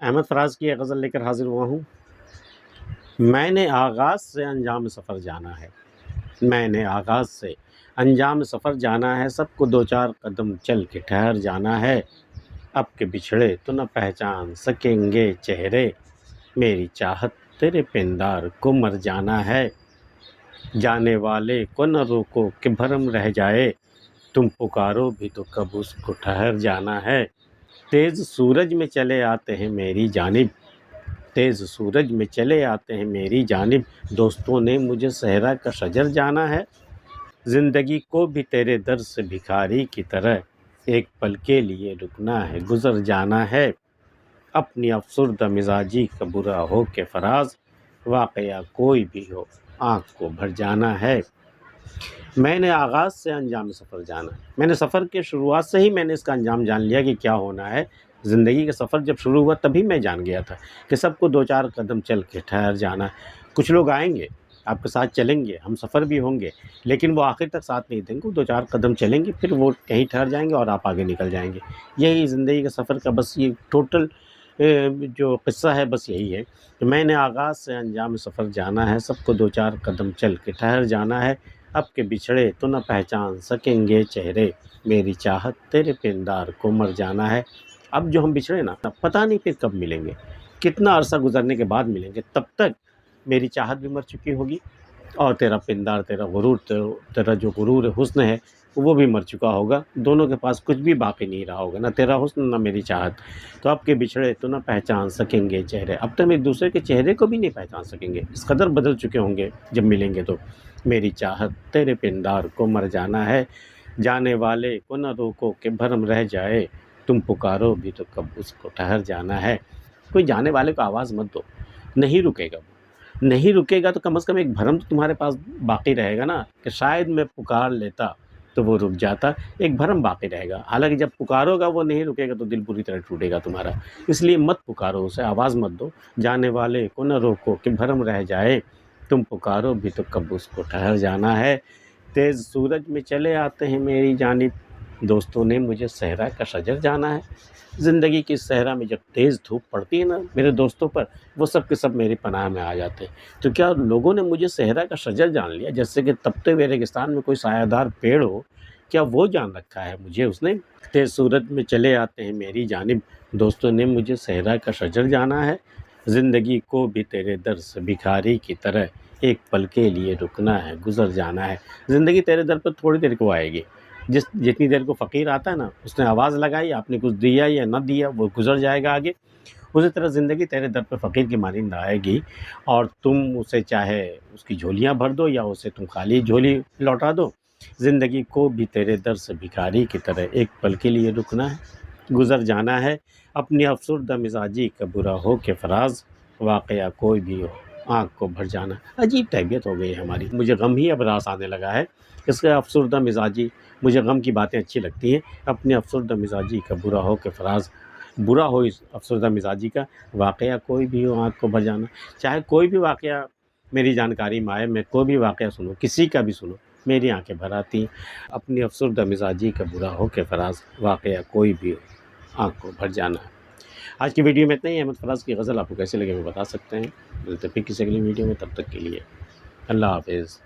احمد فراز کی ایک غزل لے کر حاضر ہوا ہوں۔ میں نے آغاز سے انجام سفر جانا ہے، میں نے آغاز سے انجام سفر جانا ہے، سب کو دو چار قدم چل کے ٹھہر جانا ہے، اب کے بچھڑے تو نہ پہچان سکیں گے چہرے، میری چاہت تیرے پندار کو مر جانا ہے، جانے والے کو نہ روکو کہ بھرم رہ جائے، تم پکارو بھی تو کب اس کو ٹھہر جانا ہے، تیز سورج میں چلے آتے ہیں میری جانب، تیز سورج میں چلے آتے ہیں میری جانب، دوستوں نے مجھے صحرا کا شجر جانا ہے، زندگی کو بھی تیرے در سے بھکاری کی طرح ایک پل کے لیے رکنا ہے، گزر جانا ہے، اپنی افسردہ مزاجی کا برا ہو کہ فراز، واقعہ کوئی بھی ہو آنکھ کو بھر جانا ہے، میں نے آغاز سے انجام سفر جانا ہے، میں نے سفر کے شروعات سے ہی میں نے اس کا انجام جان لیا کہ کیا ہونا ہے۔ زندگی کا سفر جب شروع ہوا تبھی میں جان گیا تھا کہ سب کو دو چار قدم چل کے ٹھہر جانا ہے، کچھ لوگ آئیں گے آپ کے ساتھ چلیں گے، ہم سفر بھی ہوں گے، لیکن وہ آخر تک ساتھ نہیں دیں گے، دو چار قدم چلیں گے پھر وہ کہیں ٹھہر جائیں گے اور آپ آگے نکل جائیں گے۔ یہی زندگی کا سفر کا بس یہ ٹوٹل جو قصہ ہے بس یہی ہے کہ میں نے آغاز سے انجام سفر جانا ہے، سب کو دو چار قدم چل کے ٹھہر جانا ہے، اب کے بچھڑے تو نہ پہچان سکیں گے چہرے، میری چاہت تیرے پندار کو مر جانا ہے۔ اب جو ہم بچھڑے نا پتہ نہیں پھر کب ملیں گے، کتنا عرصہ گزرنے کے بعد ملیں گے، تب تک میری چاہت بھی مر چکی ہوگی اور تیرا پندار، تیرا غرور، تیرا جو غرور حسن ہے وہ بھی مر چکا ہوگا، دونوں کے پاس کچھ بھی باقی نہیں رہا ہوگا، نہ تیرا حسن نہ میری چاہت، تو اب کے بچھڑے تو نہ پہچان سکیں گے چہرے، اب تک ایک دوسرے کے چہرے کو بھی نہیں پہچان سکیں گے، اس قدر بدل چکے ہوں گے جب ملیں گے تو، میری چاہت تیرے پندار کو مر جانا ہے، جانے والے کو نہ روکو کہ بھرم رہ جائے، تم پکارو بھی تو کب اس کو ٹھہر جانا ہے۔ کوئی جانے والے کو آواز مت دو، نہیں رکے گا، نہیں رکے گا تو کم از کم ایک بھرم تو تمہارے پاس باقی رہے گا نا کہ شاید میں پکار لیتا تو وہ رک جاتا، ایک بھرم باقی رہے گا، حالانکہ جب پکارو گا وہ نہیں رکے گا تو دل پوری طرح ٹوٹے گا تمہارا، اس لیے مت پکارو اسے، آواز مت دو، جانے والے کو نہ روکو کہ بھرم رہ جائے، تم پکارو بھی تو کب اس کو ٹھہر جانا ہے، تیز سورج میں چلے آتے ہیں میری جانب، دوستوں نے مجھے صحرا کا شجر جانا ہے، زندگی کی صحرا میں جب تیز دھوپ پڑتی ہے نا میرے دوستوں پر، وہ سب کے سب میری پناہ میں آ جاتے ہیں، تو کیا لوگوں نے مجھے صحرا کا شجر جان لیا، جیسے کہ تپتے ہوئے ریگستان میں کوئی سایہ دار پیڑ ہو، کیا وہ جان رکھا ہے مجھے اس نے؟ تیز سورج میں چلے آتے ہیں میری جانب، دوستوں نے مجھے صحرا کا شجر جانا ہے، زندگی کو بھی تیرے در سے بھکاری کی طرح ایک پل کے لیے رکنا ہے، گزر جانا ہے، زندگی تیرے در پر تھوڑی دیر کو آئے گی، جتنی دیر کو فقیر آتا ہے نا، اس نے آواز لگائی، آپ نے کچھ دیا یا نہ دیا، وہ گزر جائے گا آگے، اسی طرح زندگی تیرے در پر فقیر کی مانند آئے گی، اور تم اسے چاہے اس کی جھولیاں بھر دو یا اسے تم خالی جھولی لوٹا دو، زندگی کو بھی تیرے در سے بھکاری کی طرح ایک پل کے لیے رکنا ہے، گزر جانا ہے، اپنی افسردہ مزاجی کا برا ہو کہ فراز، واقعہ کوئی بھی ہو آنکھ کو بھر جانا۔ عجیب طبیعت ہو گئی ہے ہماری، مجھے غم ہی اب راس آنے لگا ہے، اس کا افسردہ مزاجی، مجھے غم کی باتیں اچھی لگتی ہیں، اپنی افسردہ مزاجی کا برا ہو کہ فراز، برا ہو اس افسردہ مزاجی کا، واقعہ کوئی بھی ہو آنکھ کو بھر جانا، چاہے کوئی بھی واقعہ میری جانکاری میں آئے، میں کوئی بھی واقعہ سنوں، کسی کا بھی سنوں، میری آنکھیں بھر آتی ہیں، اپنی افسردہ مزاجی کا برا ہو کہ فراز، واقعہ کوئی بھی ہو آنکھ کو بھر جانا ہے۔ آج کی ویڈیو میں اتنا ہی، احمد فراز کی غزل آپ کو کیسے لگے وہ بتا سکتے ہیں، ملتے پھر کسی اگلی ویڈیو میں، تب تک کے لیے اللہ حافظ۔